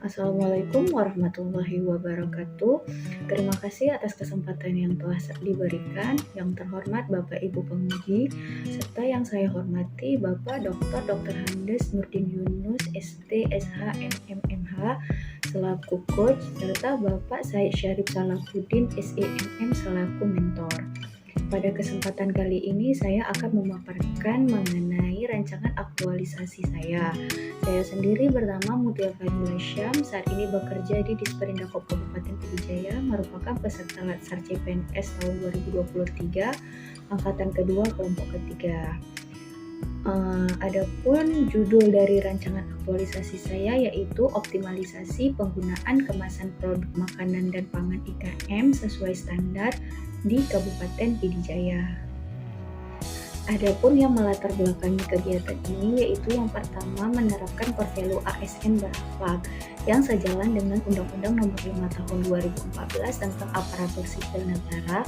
Assalamualaikum warahmatullahi wabarakatuh. Terima kasih atas kesempatan yang telah diberikan. Yang terhormat Bapak Ibu Penguji, serta yang saya hormati Bapak Dr. Handes Nurdin Yunus, ST, SH, MMH, selaku coach, serta Bapak Said Syarif Salahuddin, SEMM, selaku mentor. Pada kesempatan kali ini saya akan memaparkan mengenai rancangan aktualisasi saya. Saya sendiri bernama Mutia Fadila Syam, saat ini bekerja di Disperindakob Kabupaten Pidijaya, merupakan peserta Latsar CPNS tahun 2023, angkatan kedua kelompok ketiga. Adapun judul dari rancangan aktualisasi saya yaitu optimalisasi penggunaan kemasan produk makanan dan pangan IKM sesuai standar di Kabupaten Pidijaya. Adapun yang melatar belakangi kegiatan ini yaitu yang pertama menerapkan core value ASN berakhlak yang sejalan dengan Undang-Undang Nomor 5 Tahun 2014 tentang Aparatur Sipil Negara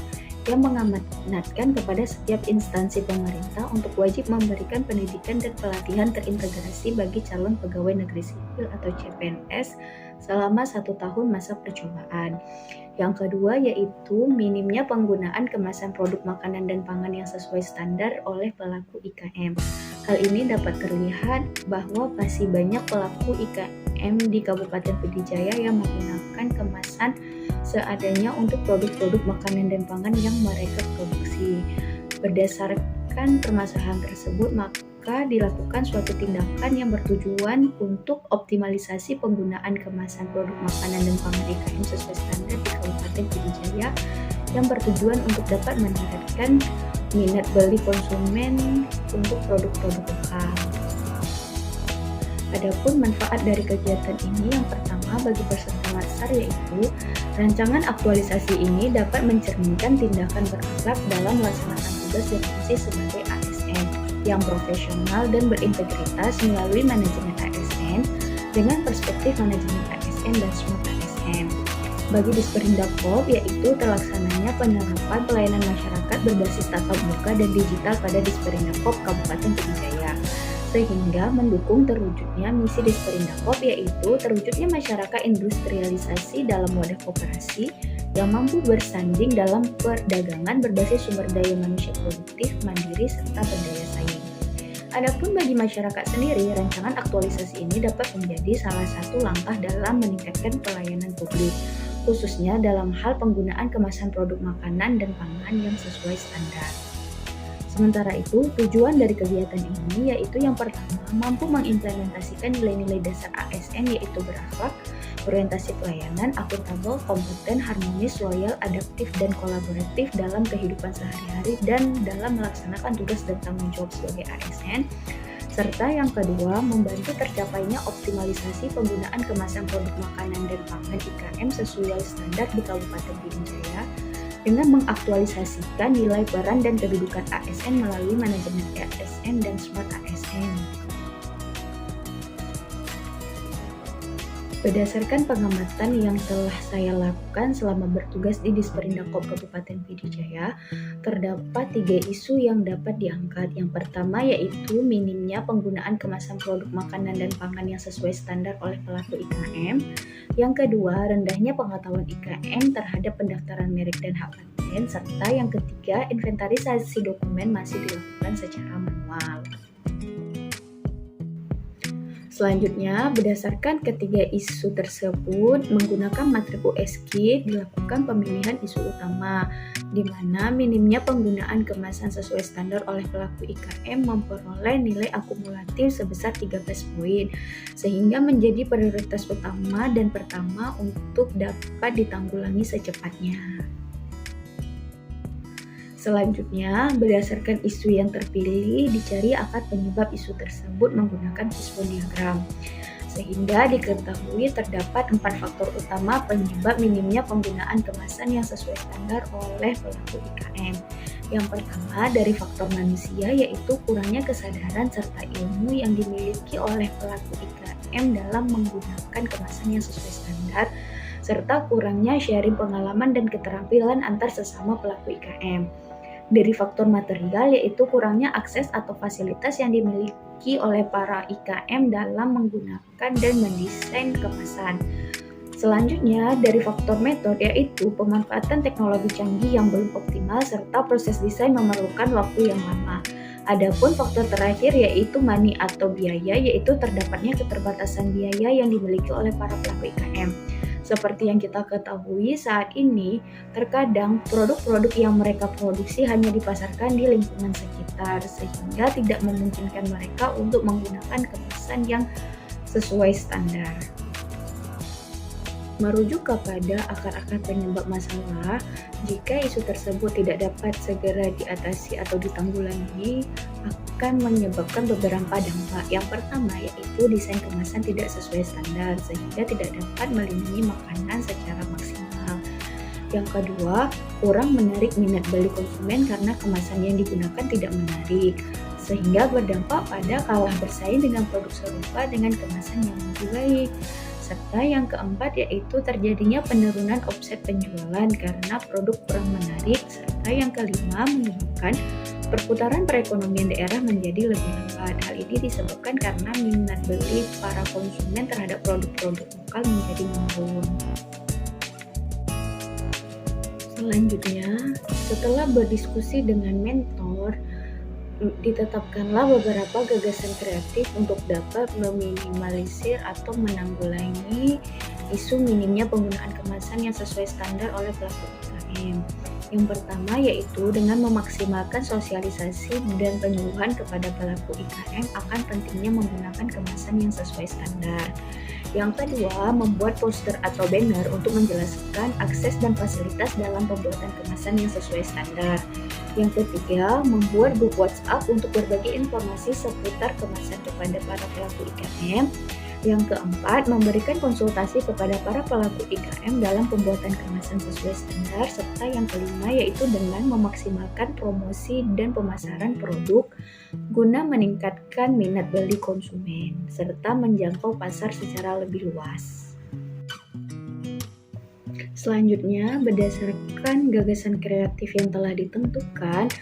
yang mengamanatkan kepada setiap instansi pemerintah untuk wajib memberikan pendidikan dan pelatihan terintegrasi bagi calon pegawai negeri sipil atau CPNS selama 1 tahun masa percobaan. Yang kedua yaitu minimnya penggunaan kemasan produk makanan dan pangan yang sesuai standar oleh pelaku IKM. Hal ini dapat terlihat bahwa masih banyak pelaku IKM di Kabupaten Pidijaya yang menggunakan kemasan seadanya untuk produk-produk makanan dan pangan yang mereka produksi. Berdasarkan permasalahan tersebut, maka dilakukan suatu tindakan yang bertujuan untuk optimalisasi penggunaan kemasan produk makanan dan pangan IKM sesuai standar di Kabupaten Pidijaya yang bertujuan untuk dapat meningkatkan minat beli konsumen untuk produk-produk lokal. Adapun manfaat dari kegiatan ini yang pertama bagi peserta Latsar yaitu rancangan aktualisasi ini dapat mencerminkan tindakan berakhlak dalam melaksanakan tugas dan fungsi sebagai ASN yang profesional dan berintegritas melalui manajemen ASN dengan perspektif manajemen ASN dan smart ASN. Bagi Disperindakob yaitu terlaksananya penerapan pelayanan masyarakat berbasis tatap muka dan digital pada Disperindakob Kabupaten Pidijaya, sehingga mendukung terwujudnya misi Disperindakob yaitu terwujudnya masyarakat industrialisasi dalam wadah koperasi yang mampu bersanding dalam perdagangan berbasis sumber daya manusia produktif, mandiri, serta berdaya saing. Adapun bagi masyarakat sendiri, rancangan aktualisasi ini dapat menjadi salah satu langkah dalam meningkatkan pelayanan publik, khususnya dalam hal penggunaan kemasan produk makanan dan pangan yang sesuai standar. Sementara itu, tujuan dari kegiatan ini yaitu yang pertama, mampu mengimplementasikan nilai-nilai dasar ASN yaitu berakhlak, orientasi pelayanan, akuntabel, kompeten, harmonis, loyal, adaptif, dan kolaboratif dalam kehidupan sehari-hari dan dalam melaksanakan tugas dan tanggung jawab sebagai ASN. Serta yang kedua, membantu tercapainya optimalisasi penggunaan kemasan produk makanan dan pangan IKM sesuai standar di Kabupaten Pidijaya dengan mengaktualisasikan nilai peran dan kedudukan ASN melalui manajemen ASN dan smart ASN. Berdasarkan pengamatan yang telah saya lakukan selama bertugas di Disperindakob Kabupaten Pidijaya, terdapat 3 isu yang dapat diangkat. Yang pertama yaitu minimnya penggunaan kemasan produk makanan dan pangan yang sesuai standar oleh pelaku IKM. Yang kedua, rendahnya pengetahuan IKM terhadap pendaftaran merek dan hak paten. Serta yang ketiga, inventarisasi dokumen masih dilakukan secara manual. Selanjutnya, berdasarkan ketiga isu tersebut, menggunakan matriku USG dilakukan pemilihan isu utama, di mana minimnya penggunaan kemasan sesuai standar oleh pelaku IKM memperoleh nilai akumulatif sebesar 13 poin, sehingga menjadi prioritas utama dan pertama untuk dapat ditanggulangi secepatnya. Selanjutnya, berdasarkan isu yang terpilih, dicari akar penyebab isu tersebut menggunakan fishbone diagram. Sehingga diketahui terdapat 4 faktor utama penyebab minimnya penggunaan kemasan yang sesuai standar oleh pelaku IKM. Yang pertama dari faktor manusia yaitu kurangnya kesadaran serta ilmu yang dimiliki oleh pelaku IKM dalam menggunakan kemasan yang sesuai standar, serta kurangnya sharing pengalaman dan keterampilan antar sesama pelaku IKM. Dari faktor material yaitu kurangnya akses atau fasilitas yang dimiliki dimiliki oleh para IKM dalam menggunakan dan mendesain kemasan. Selanjutnya, dari faktor metode yaitu pemanfaatan teknologi canggih yang belum optimal serta proses desain memerlukan waktu yang lama. Adapun faktor terakhir yaitu money atau biaya, yaitu terdapatnya keterbatasan biaya yang dimiliki oleh para pelaku IKM. Seperti yang kita ketahui saat ini, terkadang produk-produk yang mereka produksi hanya dipasarkan di lingkungan sekitar, sehingga tidak memungkinkan mereka untuk menggunakan kemasan yang sesuai standar. Merujuk kepada akar-akar penyebab masalah, jika isu tersebut tidak dapat segera diatasi atau ditanggulangi, akan menyebabkan beberapa dampak. Yang pertama yaitu desain kemasan tidak sesuai standar, sehingga tidak dapat melindungi makanan secara maksimal. Yang kedua, kurang menarik minat beli konsumen karena kemasan yang digunakan tidak menarik, sehingga berdampak pada kalah bersaing dengan produk serupa dengan kemasan yang lebih baik. Serta yang keempat yaitu terjadinya penurunan omset penjualan karena produk kurang menarik. Serta yang kelima menyebabkan perputaran perekonomian daerah menjadi lebih lambat. Hal ini disebabkan karena minat beli para konsumen terhadap produk-produk lokal menjadi menurun. Selanjutnya, setelah berdiskusi dengan mentor, ditetapkanlah beberapa gagasan kreatif untuk dapat meminimalisir atau menanggulangi isu minimnya penggunaan kemasan yang sesuai standar oleh pelaku UKM. Yang pertama yaitu dengan memaksimalkan sosialisasi dan penyuluhan kepada pelaku IKM akan pentingnya menggunakan kemasan yang sesuai standar. Yang kedua, membuat poster atau banner untuk menjelaskan akses dan fasilitas dalam pembuatan kemasan yang sesuai standar. Yang ketiga, membuat grup WhatsApp untuk berbagi informasi seputar kemasan kepada para pelaku IKM. Yang keempat, memberikan konsultasi kepada para pelaku IKM dalam pembuatan kemasan sesuai standar. Serta yang kelima yaitu dengan memaksimalkan promosi dan pemasaran produk guna meningkatkan minat beli konsumen serta menjangkau pasar secara lebih luas. Selanjutnya, berdasarkan gagasan kreatif yang telah ditentukan,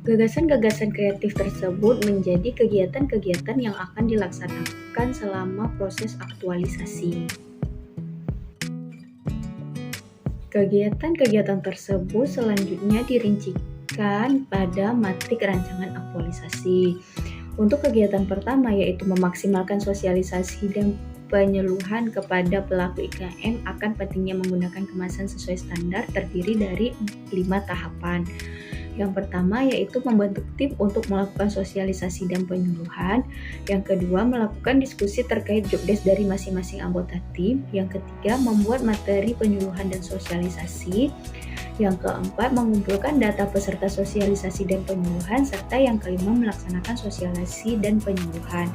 gagasan-gagasan kreatif tersebut menjadi kegiatan-kegiatan yang akan dilaksanakan selama proses aktualisasi. Kegiatan-kegiatan tersebut selanjutnya dirincikan pada matrik rancangan aktualisasi. Untuk kegiatan pertama yaitu memaksimalkan sosialisasi dan penyeluhan kepada pelaku IKM akan pentingnya menggunakan kemasan sesuai standar terdiri dari 5 tahapan. Yang pertama yaitu membentuk tim untuk melakukan sosialisasi dan penyuluhan. Yang kedua, melakukan diskusi terkait jobdesk dari masing-masing anggota tim. Yang ketiga, membuat materi penyuluhan dan sosialisasi. Yang keempat, mengumpulkan data peserta sosialisasi dan penyuluhan. Serta yang kelima, melaksanakan sosialisasi dan penyuluhan.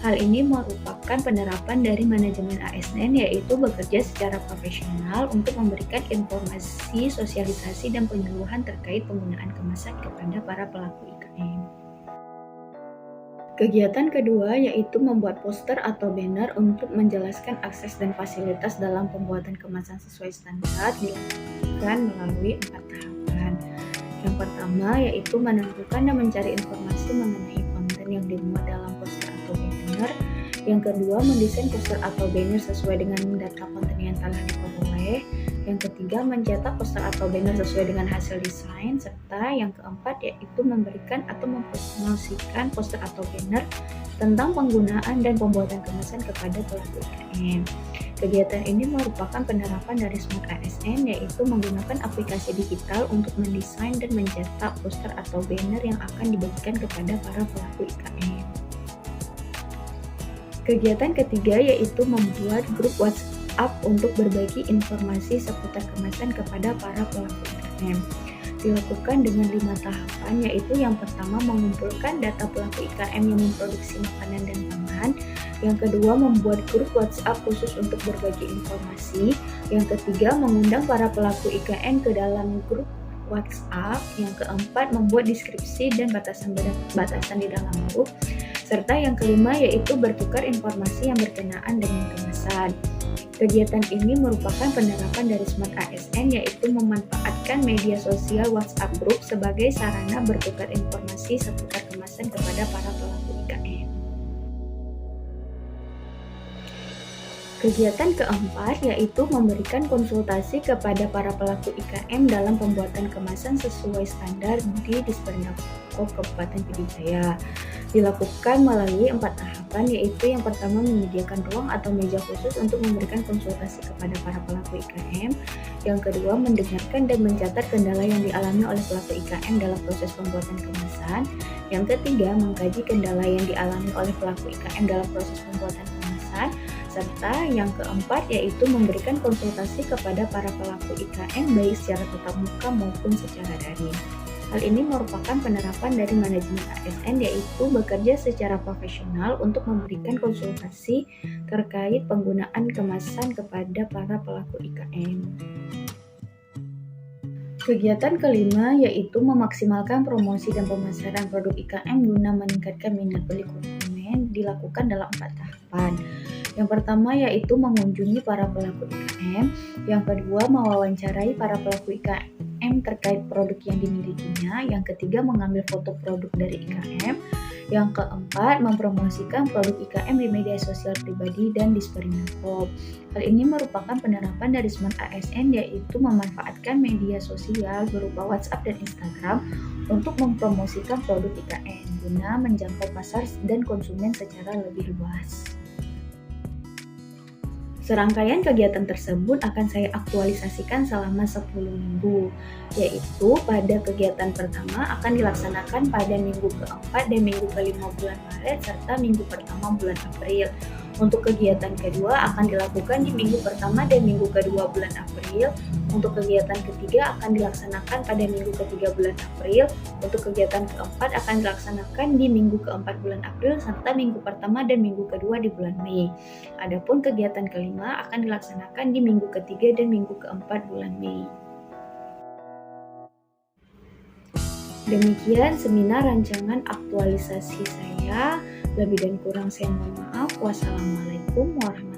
Hal ini merupakan penerapan dari manajemen ASN yaitu bekerja secara profesional untuk memberikan informasi, sosialisasi, dan penyuluhan terkait penggunaan kemasan kepada para pelaku IKM. Kegiatan kedua yaitu membuat poster atau banner untuk menjelaskan akses dan fasilitas dalam pembuatan kemasan sesuai standar dilakukan melalui 4 tahapan. Yang pertama yaitu menentukan dan mencari informasi mengenai konten yang dimuat dalam poster atau banner. Yang kedua, mendesain poster atau banner sesuai dengan data konten yang telah diperoleh. Yang ketiga, mencetak poster atau banner sesuai dengan hasil desain. Serta yang keempat yaitu memberikan atau mempromosikan poster atau banner tentang penggunaan dan pembuatan kemasan kepada pelaku IKM. Kegiatan ini merupakan penerapan dari Smart ASN yaitu menggunakan aplikasi digital untuk mendesain dan mencetak poster atau banner yang akan dibagikan kepada para pelaku IKM. Kegiatan ketiga yaitu membuat grup WhatsApp untuk berbagi informasi seputar kemasan kepada para pelaku IKM. Dilakukan dengan 5 tahapan yaitu yang pertama mengumpulkan data pelaku IKM yang memproduksi makanan dan pangan. Yang kedua, membuat grup WhatsApp khusus untuk berbagi informasi. Yang ketiga, mengundang para pelaku IKM ke dalam grup WhatsApp. Yang keempat, membuat deskripsi dan batasan di dalam grup. Serta yang kelima yaitu bertukar informasi yang berkenaan dengan kemasan. Kegiatan ini merupakan penerapan dari Smart ASN yaitu memanfaatkan media sosial WhatsApp Group sebagai sarana bertukar informasi seputar kemasan kepada para pelaku IKM. Kegiatan keempat yaitu memberikan konsultasi kepada para pelaku IKM dalam pembuatan kemasan sesuai standar di Disperinakop Kabupaten Pidijaya. Dilakukan melalui 4 tahapan, yaitu yang pertama menyediakan ruang atau meja khusus untuk memberikan konsultasi kepada para pelaku IKM. Yang kedua, mendengarkan dan mencatat kendala yang dialami oleh pelaku IKM dalam proses pembuatan kemasan. Yang ketiga, mengkaji kendala yang dialami oleh pelaku IKM dalam proses pembuatan kemasan. Serta yang keempat yaitu memberikan konsultasi kepada para pelaku IKM baik secara tatap muka maupun secara daring. Hal ini merupakan penerapan dari manajemen ASN yaitu bekerja secara profesional untuk memberikan konsultasi terkait penggunaan kemasan kepada para pelaku IKM. Kegiatan kelima yaitu memaksimalkan promosi dan pemasaran produk IKM guna meningkatkan minat beli konsumen dilakukan dalam 4 tahapan. Yang pertama yaitu mengunjungi para pelaku IKM, yang kedua mewawancarai para pelaku IKM terkait produk yang dimilikinya, yang ketiga mengambil foto produk dari IKM, yang keempat mempromosikan produk IKM di media sosial pribadi dan Disperinakop. Hal ini merupakan penerapan dari Smart ASN yaitu memanfaatkan media sosial berupa WhatsApp dan Instagram untuk mempromosikan produk IKM guna menjangkau pasar dan konsumen secara lebih luas. Serangkaian kegiatan tersebut akan saya aktualisasikan selama 10 minggu, yaitu pada kegiatan pertama akan dilaksanakan pada minggu keempat dan minggu kelima bulan Maret serta minggu pertama bulan April. Untuk kegiatan kedua akan dilakukan di minggu pertama dan minggu kedua bulan April. Untuk kegiatan ketiga akan dilaksanakan pada minggu ketiga bulan April. Untuk kegiatan keempat akan dilaksanakan di minggu keempat bulan April serta minggu pertama dan minggu kedua di bulan Mei. Adapun kegiatan kelima akan dilaksanakan di minggu ketiga dan minggu keempat bulan Mei. Demikian seminar rancangan aktualisasi saya. Lebih dan kurang saya mohon maaf. Wassalamualaikum warahmatullahi wabarakatuh.